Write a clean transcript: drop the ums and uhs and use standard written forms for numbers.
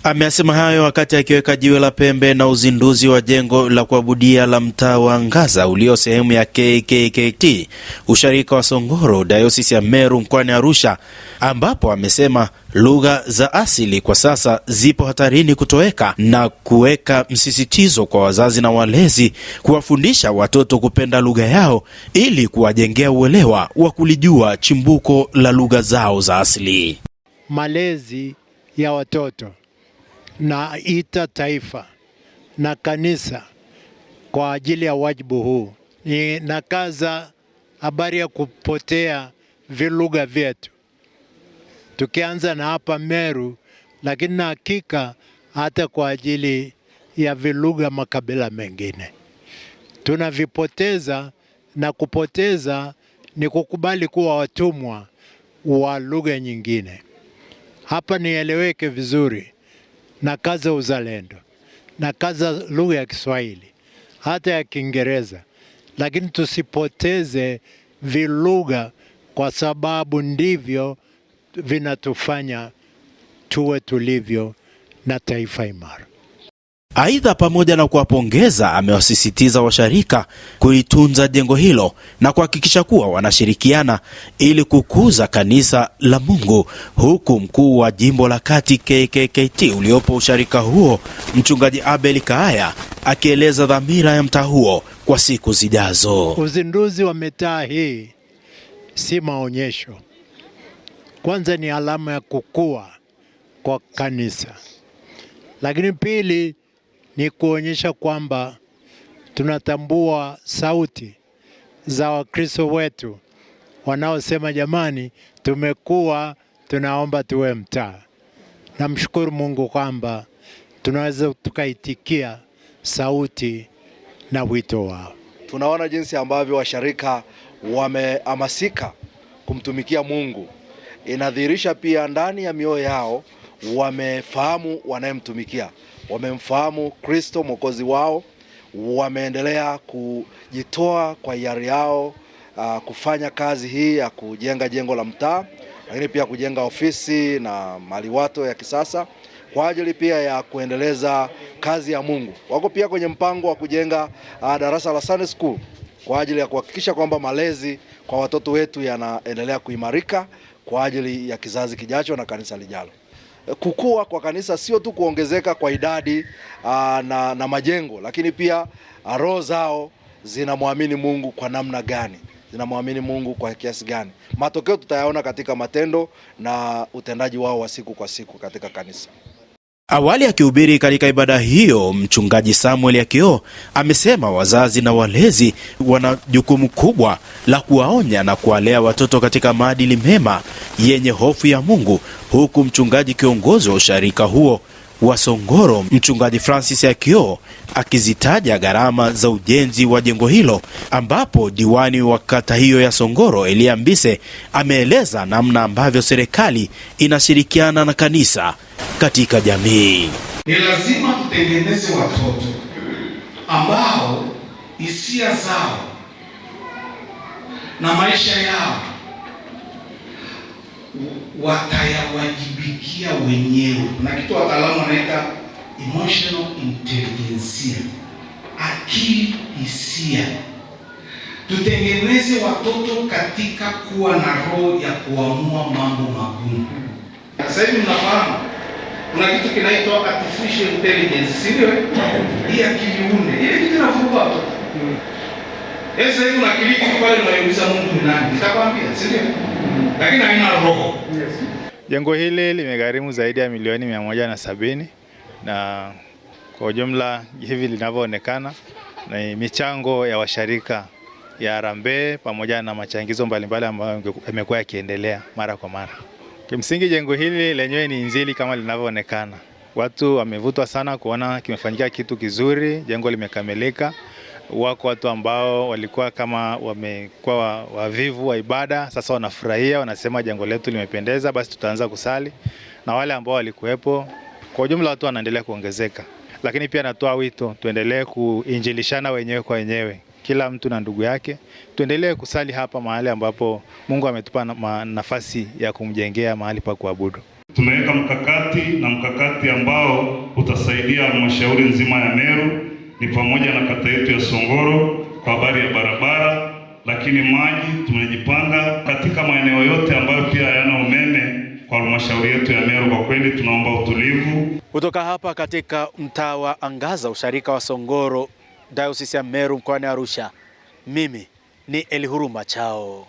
Amesema hayo wakati akiweka jiwe la pembe na uzinduzi wa jengo la kuabudia la mtaa wa Ngaza ulio sehemu ya KKKT, usharika wa Songoro, Dayosisi ya Meru mkoani Arusha, ambapo amesema lugha za asili kwa sasa zipo hatarini kutoweka na kuweka msisitizo kwa wazazi na walezi kuwafundisha watoto kupenda lugha yao ili kuwajengea uelewa wa kulijua chimbuko la lugha zao za asili. Malezi ya watoto na ita taifa na kanisa kwa ajili ya wajibu huu ni nakaza habari ya kupotea vilugha vyetu, tukianza na hapa Meru, lakini na hakika hata kwa ajili ya vilugha makabila mengine tunavipoteza, na kupoteza ni kukubali kuwa watumwa wa lugha nyingine. Hapa nieleweke vizuri, na kaza uzalendo, na kaza lugha ya Kiswahili hata ya Kiingereza, lakini tusipoteze vilugha, kwa sababu ndivyo vinatufanya tuwe tulivyo na taifa imara. Aidha, pamoja na kuwapongeza, amewasisitiza washarika kulitunza jengo hilo na kuhakikisha kuwa wanashirikiana ili kukuza kanisa la Mungu, huku mkuu wa jimbo la Kati KKKT uliopo usharika huo, Mchungaji Abel Kaaya, akieleza dhamira ya mtaa huo kwa siku zijazo. Uzinduzi wa mitaa hii si maonyesho. Kwanza ni alama ya kukua kwa kanisa, lakini pili ni kuonyesha kwamba tunatambua sauti za Wakristo wetu wanaosema jamani, tumekuwa tunaomba tuwe mtaa. Namshukuru Mungu kwamba tunaweza tukaitikia sauti na wito wao. Tunaona jinsi ambavyo washarika wamehamasika kumtumikia Mungu. Inadhihirisha pia ndani ya mioyo yao wamefahamu wanayemtumikia, wamemfahamu Kristo Mwokozi wao, wameendelea kujitoa kwa hiari yao kufanya kazi hii ya kujenga jengo la mtaa, lakini pia kujenga ofisi na maliwato ya kisasa kwa ajili pia ya kuendeleza kazi ya Mungu. Wako pia kwenye mpango wa kujenga darasa la Sunday School kwa ajili ya kuhakikisha kwamba malezi kwa watoto wetu yanaendelea kuimarika kwa ajili ya kizazi kijacho na kanisa lijalo. Kukua kwa kanisa sio tu kuongezeka kwa idadi na majengo, lakini pia roho zao zinamwamini Mungu kwa namna gani, zinamwamini Mungu kwa kiasi gani. Matokeo tutayaona katika matendo na utendaji wao wa siku kwa siku katika kanisa. Awali akihubiri katika ibada hiyo, Mchungaji Samuel Akio amesema wazazi na walezi wana jukumu kubwa la kuwaonya na kuwalea watoto katika maadili mema yenye hofu ya Mungu, huku mchungaji kiongozi wa usharika huo wa Songoro, Mchungaji Francis Akio, akizitaja gharama za ujenzi wa jengo hilo, ambapo diwani wa kata hiyo ya Songoro, Elia Mbise, ameeleza namna ambavyo serikali inashirikiana na kanisa katika jamii. Ni lazima tutengeneze watoto ambao hisia zao na maisha yao watayawajibikia wenyewe. Na kitu wataalamu wanaita emotional intelligence, akili hisia. Tutengeneze watoto katika kuwa na roho ya kuamua mambo magumu. Sasa hivi mnafahamu kuna kitu kinaitwa artificial intelligence, sio? Hii akili unde, ile kitu inavuruga watoto. Sasa hivi una kliki pale unauliza Mungu ni nani? Nitakwambia, sio? Lakini haina roho. Jengo hili limegharimu zaidi ya milioni 170 na kwa ujumla hivi linavyoonekana na michango ya washarika ya Harambee pamoja na machangizo mbalimbali ambayo yamekuwa yakiendelea mara kwa mara. Kimsingi jengo hili lenyewe ni injili kama linavyoonekana. Watu wamevutwa sana kuona kimefanyika kitu kizuri, jengo limekamilika. Wako watu ambao walikuwa kama wamekuwa wavivu wa ibada, sasa wanafurahia, wanasema jengo letu limependeza, basi tutaanza kusali. Na wale ambao walikuwepo, kwa ujumla watu wanaendelea kuongezeka. Lakini pia natoa wito, tuendelee kuinjilishana wenyewe kwa wenyewe. Kila mtu na ndugu yake, tuendelee kusali hapa mahali ambapo Mungu ametupa nafasi ya kumjengea mahali pa kuabudu. Tumeweka mkakati ambao utasaidia halmashauri nzima ya Meru, ni pamoja na kata yetu ya Songoro kwa habari ya barabara, lakini maji tumejipanga katika maeneo yote ambayo pia hayana umeme kwa halmashauri yetu ya Meru. Kwa kweli tunaomba utulivu. Kutoka hapa katika mtaa wa Angaza, usharika wa Songoro, Diocese ya Meru mkoani Arusha, mimi ni Elihuruma Chao.